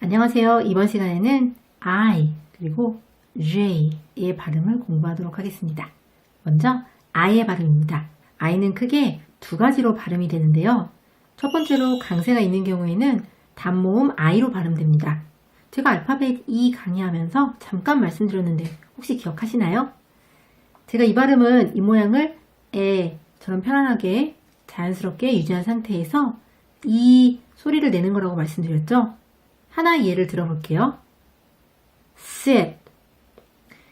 안녕하세요. 이번 시간에는 I 그리고 J의 발음을 공부하도록 하겠습니다. 먼저 I의 발음입니다. I는 크게 두 가지로 발음이 되는데요. 첫 번째로 강세가 있는 경우에는 단모음 I로 발음됩니다. 제가 알파벳 E 강의하면서 잠깐 말씀드렸는데 혹시 기억하시나요? 제가 이 발음은 이 모양을 에처럼 편안하게 자연스럽게 유지한 상태에서 이 소리를 내는 거라고 말씀드렸죠? 하나의 예를 들어볼게요. sit.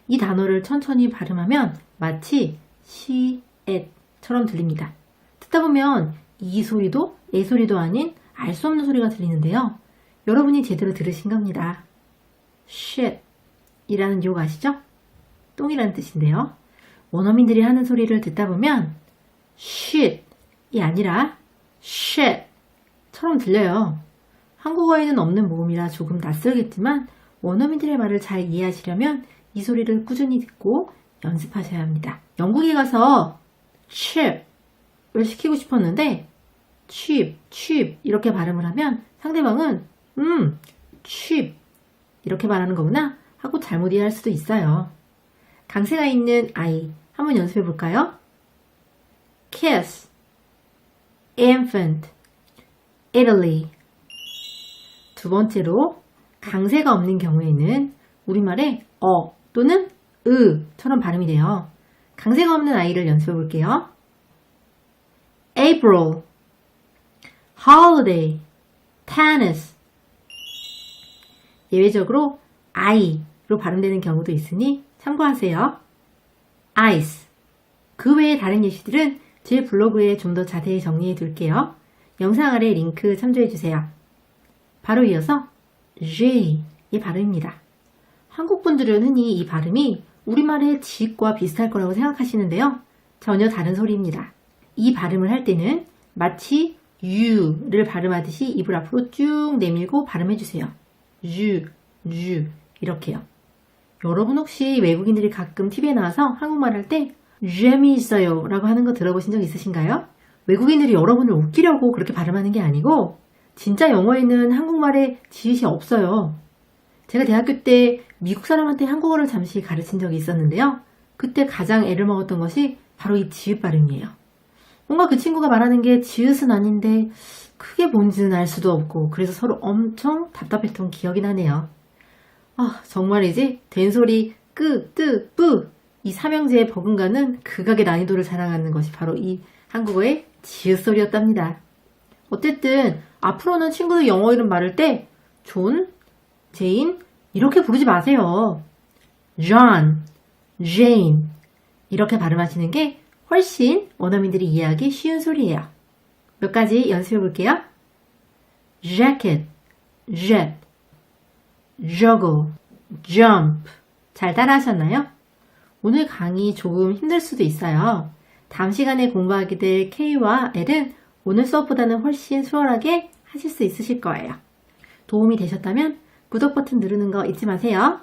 이 단어를 천천히 발음하면 마치 시앳처럼 들립니다. 듣다 보면 이 소리도 애 소리도 아닌 알 수 없는 소리가 들리는데요. 여러분이 제대로 들으신 겁니다. shit 이라는 욕 아시죠? 똥이라는 뜻인데요. 원어민들이 하는 소리를 듣다 보면 shit이 아니라 shit처럼 들려요. 한국어에는 없는 모음이라 조금 낯설겠지만 원어민들의 말을 잘 이해하시려면 이 소리를 꾸준히 듣고 연습하셔야 합니다. 영국에 가서 chip을 시키고 싶었는데 cheap 이렇게 발음을 하면 상대방은 cheap 이렇게 말하는 거구나 하고 잘못 이해할 수도 있어요. 강세가 있는 I 한번 연습해 볼까요? kiss, infant, Italy. 두 번째로 강세가 없는 경우에는 우리말에 또는 처럼 발음이 돼요. 강세가 없는 아이를 연습해 볼게요. April, holiday, tennis. 예외적으로 I로 발음되는 경우도 있으니 참고하세요. ice. 그 외의 다른 예시들은 제 블로그에 좀 더 자세히 정리해 둘게요. 영상 아래 링크 참조해 주세요. 바로 이어서 J의 발음입니다. 한국 분들은 흔히 이 발음이 우리말의 지읒과 비슷할 거라고 생각하시는데요. 전혀 다른 소리입니다. 이 발음을 할 때는 마치 U를 발음하듯이 입을 앞으로 쭉 내밀고 발음해주세요. U 이렇게요. 여러분 혹시 외국인들이 가끔 TV에 나와서 한국말 할 때 재미있어요 라고 하는 거 들어보신 적 있으신가요? 외국인들이 여러분을 웃기려고 그렇게 발음하는 게 아니고 진짜 영어에는 한국말에 지읒이 없어요. 제가 대학교 때 미국 사람한테 한국어를 잠시 가르친 적이 있었는데요. 그때 가장 애를 먹었던 것이 바로 이 지읒 발음이에요. 뭔가 그 친구가 말하는 게 지읒은 아닌데 크게 뭔지는 알 수도 없고 그래서 서로 엄청 답답했던 기억이 나네요. 정말이지 된소리 끄, 뜨, 뿌 이 삼형제의 버금가는 극악의 난이도를 자랑하는 것이 바로 이 한국어의 지읒 소리였답니다. 어쨌든 앞으로는 친구들 영어 이름 말할 때 존, 제인 이렇게 부르지 마세요. John, Jane 이렇게 발음하시는 게 훨씬 원어민들이 이해하기 쉬운 소리예요. 몇 가지 연습해 볼게요. jacket, jet, juggle, jump 잘 따라 하셨나요? 오늘 강의 조금 힘들 수도 있어요. 다음 시간에 공부하게 될 K와 L은 오늘 수업보다는 훨씬 수월하게 하실 수 있으실 거예요. 도움이 되셨다면 구독 버튼 누르는 거 잊지 마세요.